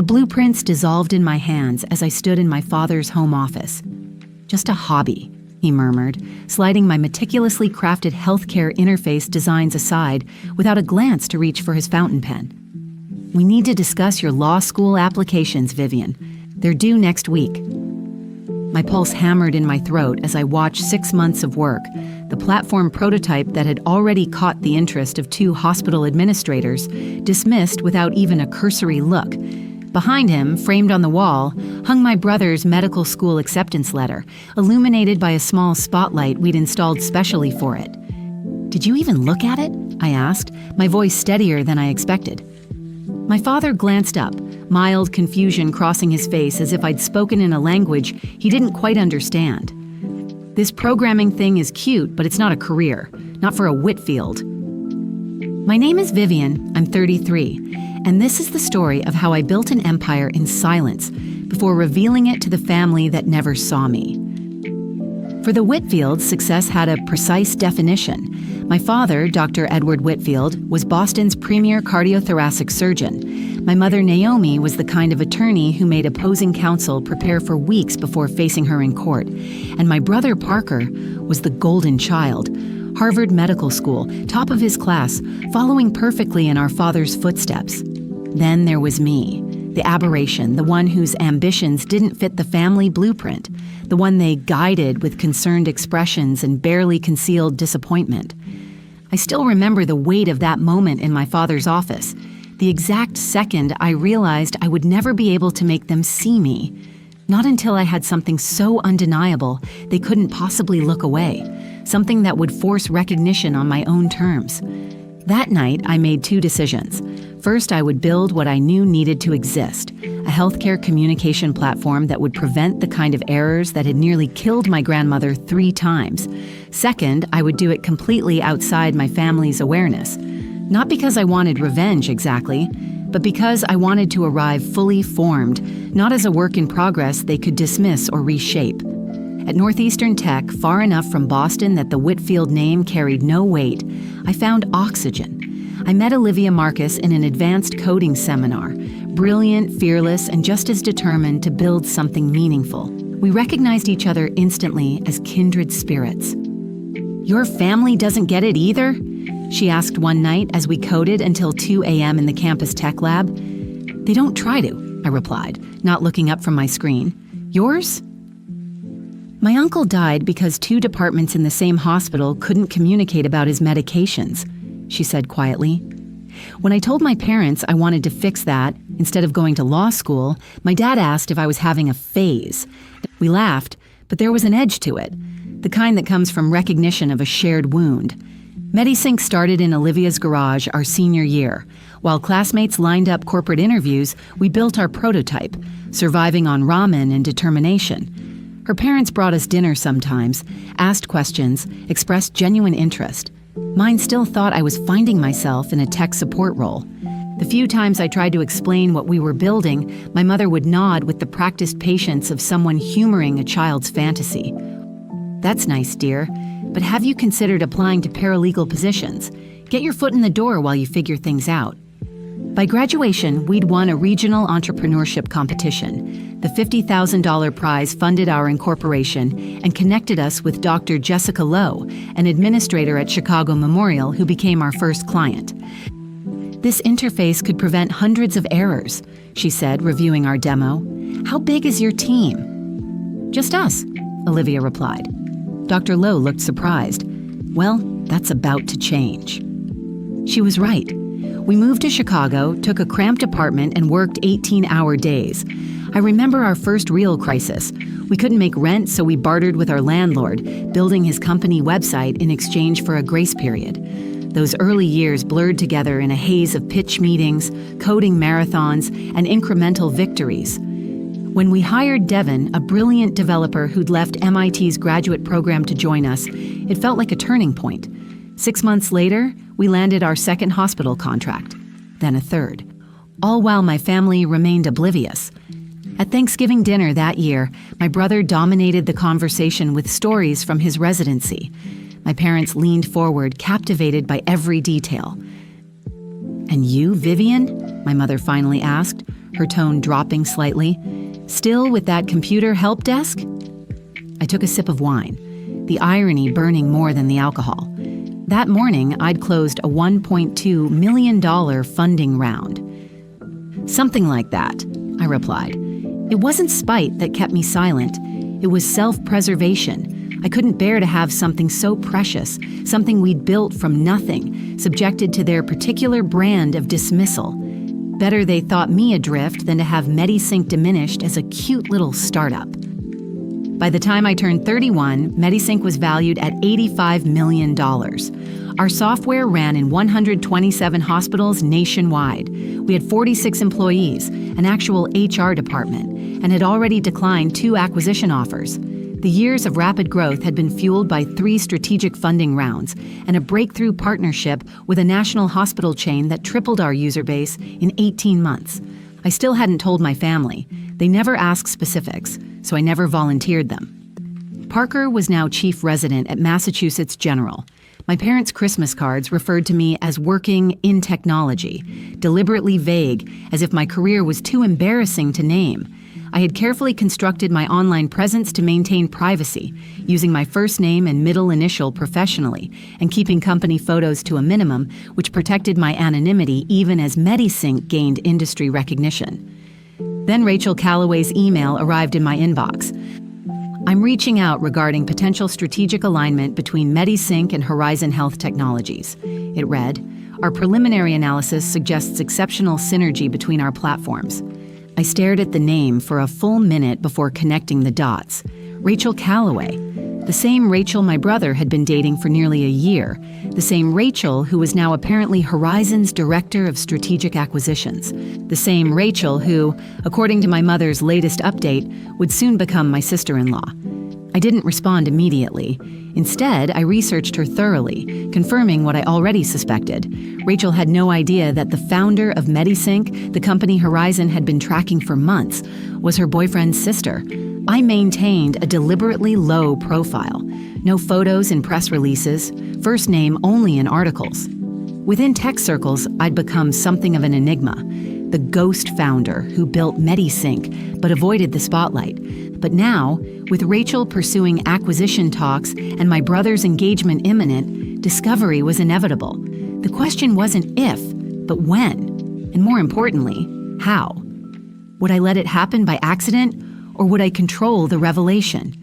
The blueprints dissolved in my hands as I stood in my father's home office. "Just a hobby," he murmured, sliding my meticulously crafted healthcare interface designs aside without a glance to reach for his fountain pen. "We need to discuss your law school applications, Vivian. They're due next week." My pulse hammered in my throat as I watched 6 months of work, the platform prototype that had already caught the interest of 2 hospital administrators, dismissed without even a cursory look. Behind him, framed on the wall, hung my brother's medical school acceptance letter, illuminated by a small spotlight we'd installed specially for it. "Did you even look at it?" I asked, my voice steadier than I expected. My father glanced up, mild confusion crossing his face as if I'd spoken in a language he didn't quite understand. "This programming thing is cute, but it's not a career, not for a Whitfield." "My name is Vivian, I'm 33, and this is the story of how I built an empire in silence before revealing it to the family that never saw me." For the Whitfields, success had a precise definition. My father, Dr. Edward Whitfield, was Boston's premier cardiothoracic surgeon. My mother, Naomi, was the kind of attorney who made opposing counsel prepare for weeks before facing her in court. And my brother, Parker, was the golden child. Harvard Medical School, top of his class, following perfectly in our father's footsteps. Then there was me, the aberration, the one whose ambitions didn't fit the family blueprint, the one they guided with concerned expressions and barely concealed disappointment. I still remember the weight of that moment in my father's office, the exact second I realized I would never be able to make them see me. Not until I had something so undeniable they couldn't possibly look away, something that would force recognition on my own terms. That night, I made 2 decisions. First, I would build what I knew needed to exist, a healthcare communication platform that would prevent the kind of errors that had nearly killed my grandmother 3 times. Second, I would do it completely outside my family's awareness. Not because I wanted revenge exactly, but because I wanted to arrive fully formed, not as a work in progress they could dismiss or reshape. At Northeastern Tech, far enough from Boston that the Whitfield name carried no weight, I found oxygen. I met Olivia Marcus in an advanced coding seminar, brilliant, fearless, and just as determined to build something meaningful. We recognized each other instantly as kindred spirits. "Your family doesn't get it either?" she asked one night as we coded until 2 a.m. in the campus tech lab. "They don't try to," I replied, not looking up from my screen. "Yours?" "My uncle died because 2 departments in the same hospital couldn't communicate about his medications," she said quietly. When I told my parents I wanted to fix that, instead of going to law school, my dad asked if I was having a phase. We laughed, but there was an edge to it, the kind that comes from recognition of a shared wound. MediSync started in Olivia's garage our senior year. While classmates lined up corporate interviews, we built our prototype, surviving on ramen and determination. Her parents brought us dinner sometimes, asked questions, expressed genuine interest. Mine still thought I was finding myself in a tech support role. The few times I tried to explain what we were building, my mother would nod with the practiced patience of someone humoring a child's fantasy. "That's nice, dear, but have you considered applying to paralegal positions? Get your foot in the door while you figure things out." By graduation, we'd won a regional entrepreneurship competition. The $50,000 prize funded our incorporation and connected us with Dr. Jessica Lowe, an administrator at Chicago Memorial who became our first client. "This interface could prevent hundreds of errors," she said, reviewing our demo. "How big is your team?" "Just us," Olivia replied. Dr. Lowe looked surprised. "Well, that's about to change." She was right. We moved to Chicago, took a cramped apartment, and worked 18-hour days. I remember our first real crisis. We couldn't make rent, so we bartered with our landlord, building his company website in exchange for a grace period. Those early years blurred together in a haze of pitch meetings, coding marathons, and incremental victories. When we hired Devin, a brilliant developer who'd left MIT's graduate program to join us, it felt like a turning point. 6 months later, we landed our second hospital contract, then a third, all while my family remained oblivious. At Thanksgiving dinner that year, my brother dominated the conversation with stories from his residency. My parents leaned forward, captivated by every detail. "And you, Vivian?" my mother finally asked, her tone dropping slightly. "Still with that computer help desk?" I took a sip of wine, the irony burning more than the alcohol. That morning, I'd closed a $1.2 million funding round. "Something like that," I replied. It wasn't spite that kept me silent. It was self-preservation. I couldn't bear to have something so precious, something we'd built from nothing, subjected to their particular brand of dismissal. Better they thought me adrift than to have MediSync diminished as a cute little startup. By the time I turned 31, MediSync was valued at $85 million. Our software ran in 127 hospitals nationwide. We had 46 employees, an actual HR department, and had already declined 2 acquisition offers. The years of rapid growth had been fueled by 3 strategic funding rounds and a breakthrough partnership with a national hospital chain that tripled our user base in 18 months. I still hadn't told my family. They never asked specifics, so I never volunteered them. Parker was now chief resident at Massachusetts General. My parents' Christmas cards referred to me as working in technology, deliberately vague, as if my career was too embarrassing to name. I had carefully constructed my online presence to maintain privacy, using my first name and middle initial professionally, and keeping company photos to a minimum, which protected my anonymity even as MediSync gained industry recognition. Then Rachel Calloway's email arrived in my inbox. "I'm reaching out regarding potential strategic alignment between MediSync and Horizon Health Technologies." It read, "Our preliminary analysis suggests exceptional synergy between our platforms." I stared at the name for a full minute before connecting the dots. Rachel Calloway. The same Rachel my brother had been dating for nearly a year. The same Rachel who was now apparently Horizon's Director of Strategic Acquisitions. The same Rachel who, according to my mother's latest update, would soon become my sister-in-law. I didn't respond immediately. Instead, I researched her thoroughly, confirming what I already suspected. Rachel had no idea that the founder of MediSync, the company Horizon had been tracking for months, was her boyfriend's sister. I maintained a deliberately low profile. No photos in press releases, first name only in articles. Within tech circles, I'd become something of an enigma. The ghost founder who built MediSync but avoided the spotlight. But now, with Rachel pursuing acquisition talks and my brother's engagement imminent, discovery was inevitable. The question wasn't if, but when. And more importantly, how. Would I let it happen by accident, or would I control the revelation?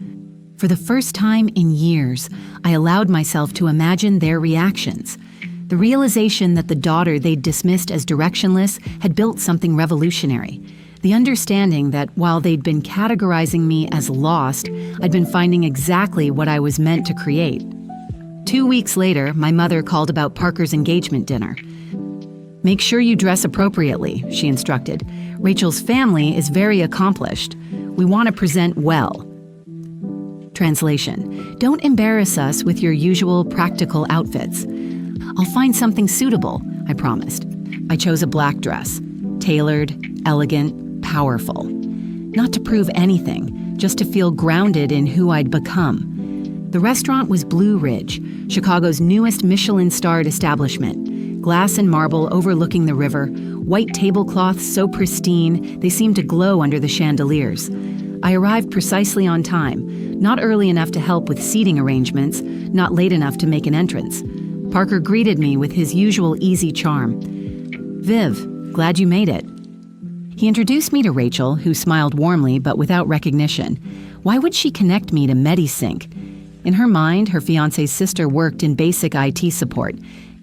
For the first time in years, I allowed myself to imagine their reactions. The realization that the daughter they'd dismissed as directionless had built something revolutionary. The understanding that while they'd been categorizing me as lost, I'd been finding exactly what I was meant to create. 2 weeks later, my mother called about Parker's engagement dinner. "Make sure you dress appropriately," she instructed. "Rachel's family is very accomplished. We want to present well." Translation: "Don't embarrass us with your usual practical outfits." "I'll find something suitable," I promised. I chose a black dress. Tailored, elegant, powerful. Not to prove anything, just to feel grounded in who I'd become. The restaurant was Blue Ridge, Chicago's newest Michelin-starred establishment. Glass and marble overlooking the river, white tablecloths so pristine they seemed to glow under the chandeliers. I arrived precisely on time, not early enough to help with seating arrangements, not late enough to make an entrance. Parker greeted me with his usual easy charm. "Viv, glad you made it." He introduced me to Rachel, who smiled warmly but without recognition. Why would she connect me to MediSync? In her mind, her fiancé's sister worked in basic IT support.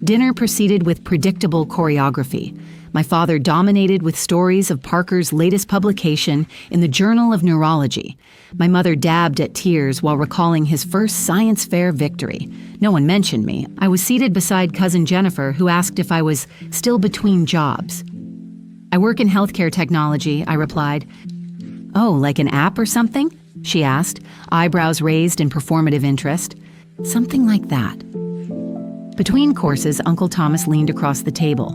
Dinner proceeded with predictable choreography. My father dominated with stories of Parker's latest publication in the Journal of Neurology. My mother dabbed at tears while recalling his first science fair victory. No one mentioned me. I was seated beside cousin Jennifer, who asked if I was still between jobs. "I work in healthcare technology," I replied. "Oh, like an app or something?" she asked, eyebrows raised in performative interest. "Something like that." Between courses, Uncle Thomas leaned across the table.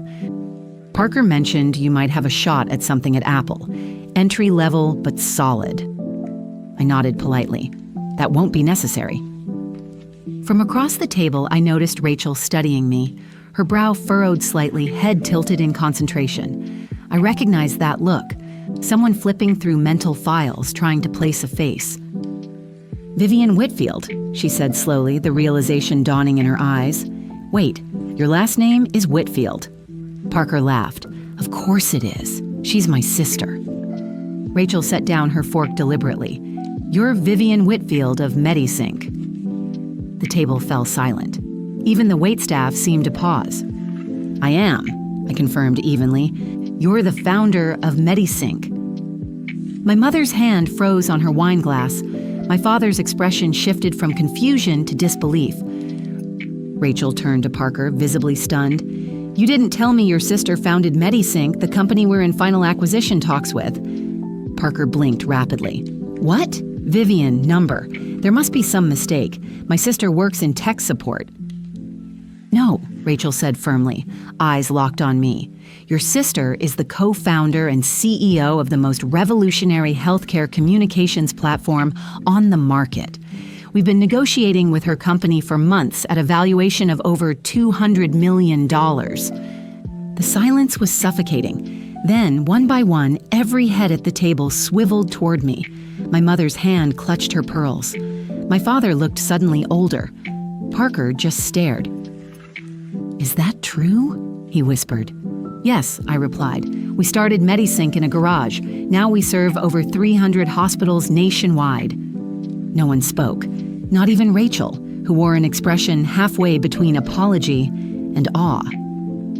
"Parker mentioned you might have a shot at something at Apple. Entry level, but solid." I nodded politely. "That won't be necessary." From across the table, I noticed Rachel studying me. Her brow furrowed slightly, head tilted in concentration. I recognized that look, someone flipping through mental files trying to place a face. "Vivian Whitfield," she said slowly, the realization dawning in her eyes. "Wait, your last name is Whitfield." Parker laughed. "Of course it is. She's my sister." Rachel set down her fork deliberately. "You're Vivian Whitfield of MediSync." The table fell silent. Even the waitstaff seemed to pause. "I am," I confirmed evenly. "You're the founder of MediSync." My mother's hand froze on her wine glass. My father's expression shifted from confusion to disbelief. Rachel turned to Parker, visibly stunned. "You didn't tell me your sister founded MediSync, the company we're in final acquisition talks with." Parker blinked rapidly. "What? Vivian, number. There must be some mistake. My sister works in tech support." "No," Rachel said firmly, eyes locked on me. "Your sister is the co-founder and CEO of the most revolutionary healthcare communications platform on the market. We've been negotiating with her company for months at a valuation of over $200 million. The silence was suffocating. Then, one by one, every head at the table swiveled toward me. My mother's hand clutched her pearls. My father looked suddenly older. Parker just stared. "Is that true?" he whispered. "Yes," I replied. "We started MediSync in a garage. Now we serve over 300 hospitals nationwide." No one spoke, not even Rachel, who wore an expression halfway between apology and awe.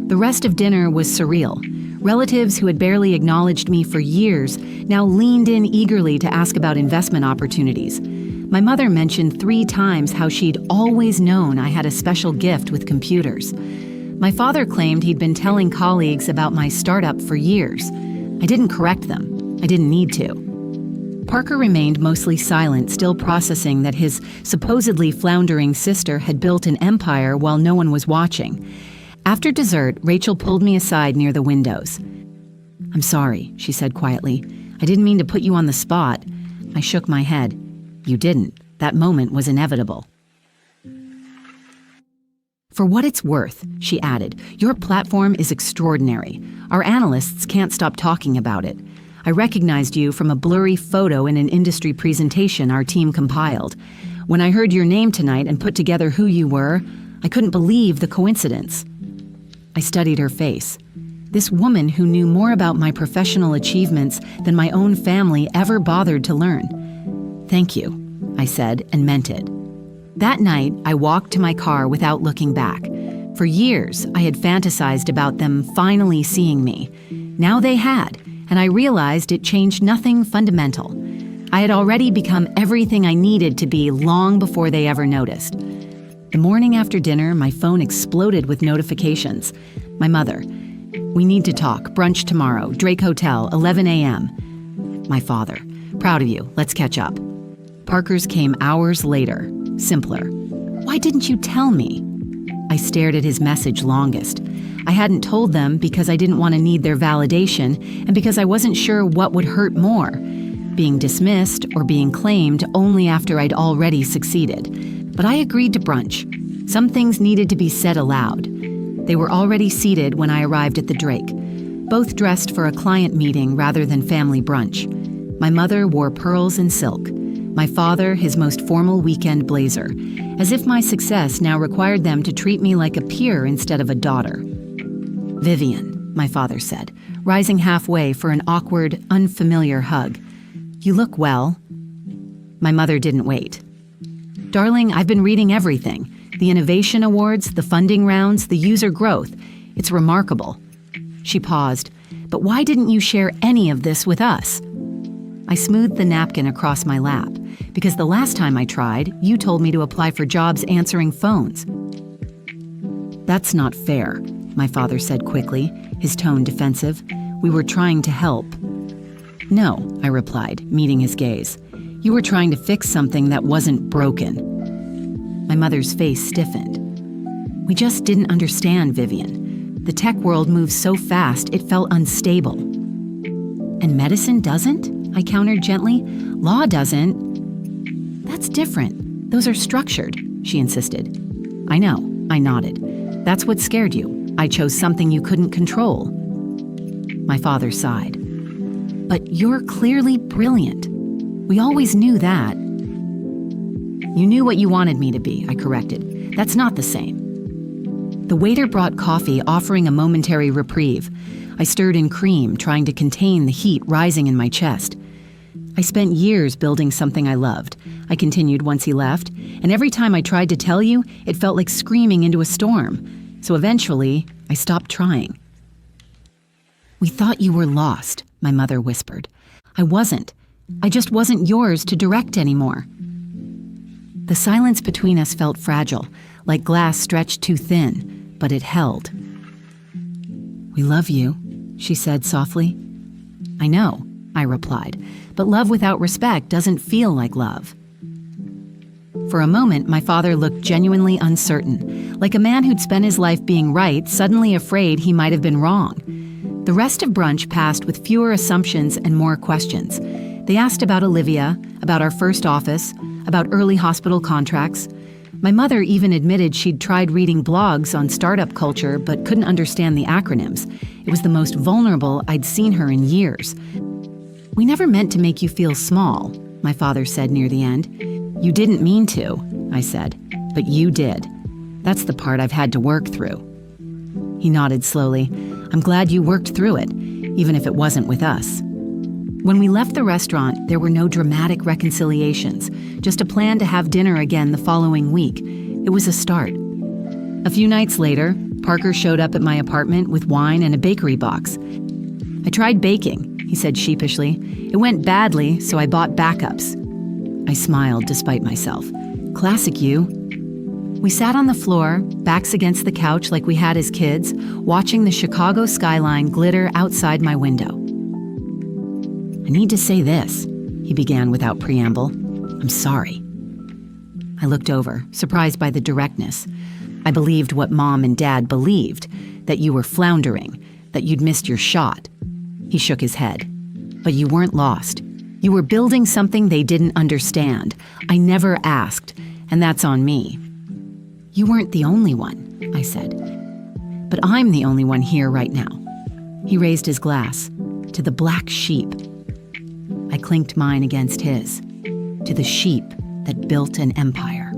The rest of dinner was surreal. Relatives who had barely acknowledged me for years now leaned in eagerly to ask about investment opportunities. My mother mentioned 3 times how she'd always known I had a special gift with computers. My father claimed he'd been telling colleagues about my startup for years. I didn't correct them. I didn't need to. Parker remained mostly silent, still processing that his supposedly floundering sister had built an empire while no one was watching. After dessert, Rachel pulled me aside near the windows. "I'm sorry," she said quietly. "I didn't mean to put you on the spot." I shook my head. "You didn't. That moment was inevitable." "For what it's worth," she added, "your platform is extraordinary. Our analysts can't stop talking about it. I recognized you from a blurry photo in an industry presentation our team compiled. When I heard your name tonight and put together who you were, I couldn't believe the coincidence." I studied her face. This woman who knew more about my professional achievements than my own family ever bothered to learn. "Thank you," I said, and meant it. That night, I walked to my car without looking back. For years, I had fantasized about them finally seeing me. Now they had, and I realized it changed nothing fundamental. I had already become everything I needed to be long before they ever noticed. The morning after dinner, my phone exploded with notifications. My mother. "We need to talk. Brunch tomorrow. Drake Hotel, 11 a.m. My father. "Proud of you. Let's catch up." Parker's came hours later. Simpler. "Why didn't you tell me?" I stared at his message longest. I hadn't told them because I didn't want to need their validation and because I wasn't sure what would hurt more, being dismissed or being claimed only after I'd already succeeded. But I agreed to brunch. Some things needed to be said aloud. They were already seated when I arrived at the Drake, both dressed for a client meeting rather than family brunch. My mother wore pearls and silk. My father, his most formal weekend blazer, as if my success now required them to treat me like a peer instead of a daughter. "Vivian," my father said, rising halfway for an awkward, unfamiliar hug. "You look well." My mother didn't wait. "Darling, I've been reading everything. The innovation awards, the funding rounds, the user growth. It's remarkable." She paused. "But why didn't you share any of this with us?" I smoothed the napkin across my lap. "Because the last time I tried, you told me to apply for jobs answering phones." "That's not fair," my father said quickly, his tone defensive. "We were trying to help." "No," I replied, meeting his gaze. "You were trying to fix something that wasn't broken." My mother's face stiffened. "We just didn't understand, Vivian. The tech world moves so fast, it felt unstable." "And medicine doesn't?" I countered gently. "Law doesn't." "That's different. Those are structured," she insisted. "I know," I nodded. "That's what scared you. I chose something you couldn't control." My father sighed. But you're clearly brilliant. We always knew that. You knew what you wanted me to be, I corrected. That's not the same. The waiter brought coffee, offering a momentary reprieve. I stirred in cream, trying to contain the heat rising in my chest. I spent years building something I loved, I continued once he left, and every time I tried to tell you, it felt like screaming into a storm. So eventually, I stopped trying. We thought you were lost, my mother whispered. I wasn't. I just wasn't yours to direct anymore. The silence between us felt fragile, like glass stretched too thin, but it held. We love you, she said softly. I know, I replied, but love without respect doesn't feel like love. For a moment, my father looked genuinely uncertain, like a man who'd spent his life being right, suddenly afraid he might have been wrong. The rest of brunch passed with fewer assumptions and more questions. They asked about Olivia, about our first office, about early hospital contracts. My mother even admitted she'd tried reading blogs on startup culture but couldn't understand the acronyms. It was the most vulnerable I'd seen her in years. We never meant to make you feel small, my father said near the end. You didn't mean to, I said, but you did. That's the part I've had to work through. He nodded slowly. I'm glad you worked through it, even if it wasn't with us. When we left the restaurant, there were no dramatic reconciliations, just a plan to have dinner again the following week. It was a start. A few nights later, Parker showed up at my apartment with wine and a bakery box. I tried baking, he said sheepishly. It went badly, so I bought backups. I smiled despite myself. Classic you. We sat on the floor, backs against the couch like we had as kids, watching the Chicago skyline glitter outside my window. I need to say this, he began without preamble. I'm sorry. I looked over, surprised by the directness. I believed what Mom and Dad believed, that you were floundering, that you'd missed your shot. He shook his head. But you weren't lost. You were building something they didn't understand. I never asked, and that's on me. You weren't the only one, I said. But I'm the only one here right now. He raised his glass. To the black sheep. I clinked mine against his. To the sheep that built an empire.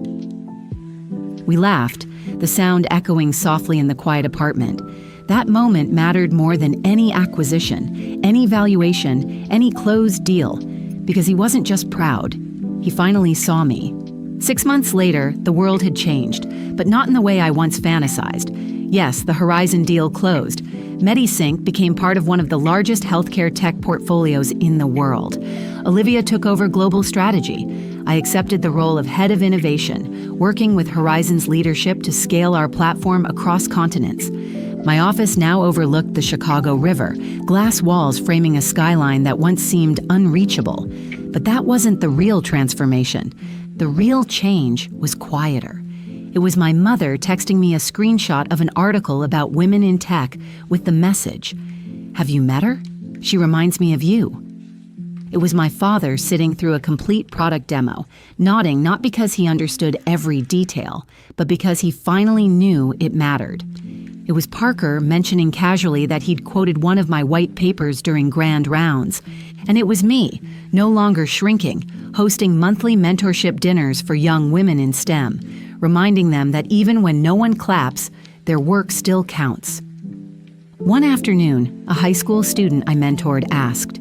We laughed, the sound echoing softly in the quiet apartment. That moment mattered more than any acquisition, any valuation, any closed deal, because he wasn't just proud. He finally saw me. 6 months later, the world had changed, but not in the way I once fantasized. Yes, the Horizon deal closed. MediSync became part of one of the largest healthcare tech portfolios in the world. Olivia took over global strategy. I accepted the role of head of innovation, working with Horizon's leadership to scale our platform across continents. My office now overlooked the Chicago River, glass walls framing a skyline that once seemed unreachable. But that wasn't the real transformation. The real change was quieter. It was my mother texting me a screenshot of an article about women in tech with the message, "Have you met her? She reminds me of you." It was my father sitting through a complete product demo, nodding not because he understood every detail, but because he finally knew it mattered. It was Parker mentioning casually that he'd quoted one of my white papers during grand rounds. And it was me, no longer shrinking, hosting monthly mentorship dinners for young women in STEM, reminding them that even when no one claps, their work still counts. One afternoon, a high school student I mentored asked,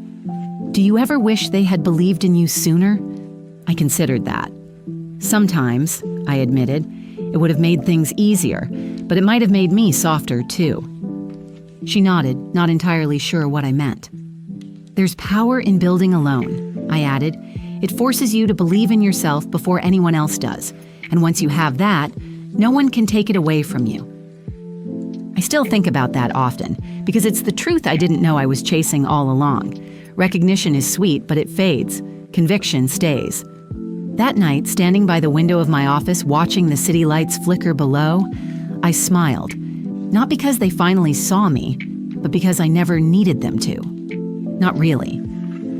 "Do you ever wish they had believed in you sooner?" I considered that. Sometimes, I admitted, it would have made things easier, but it might have made me softer too. She nodded, not entirely sure what I meant. There's power in building alone, I added. It forces you to believe in yourself before anyone else does. And once you have that, no one can take it away from you. I still think about that often, because it's the truth I didn't know I was chasing all along. Recognition is sweet, but it fades. Conviction stays. That night, standing by the window of my office watching the city lights flicker below, I smiled. Not because they finally saw me, but because I never needed them to. Not really.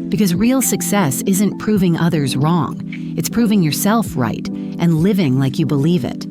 Because real success isn't proving others wrong. It's proving yourself right and living like you believe it.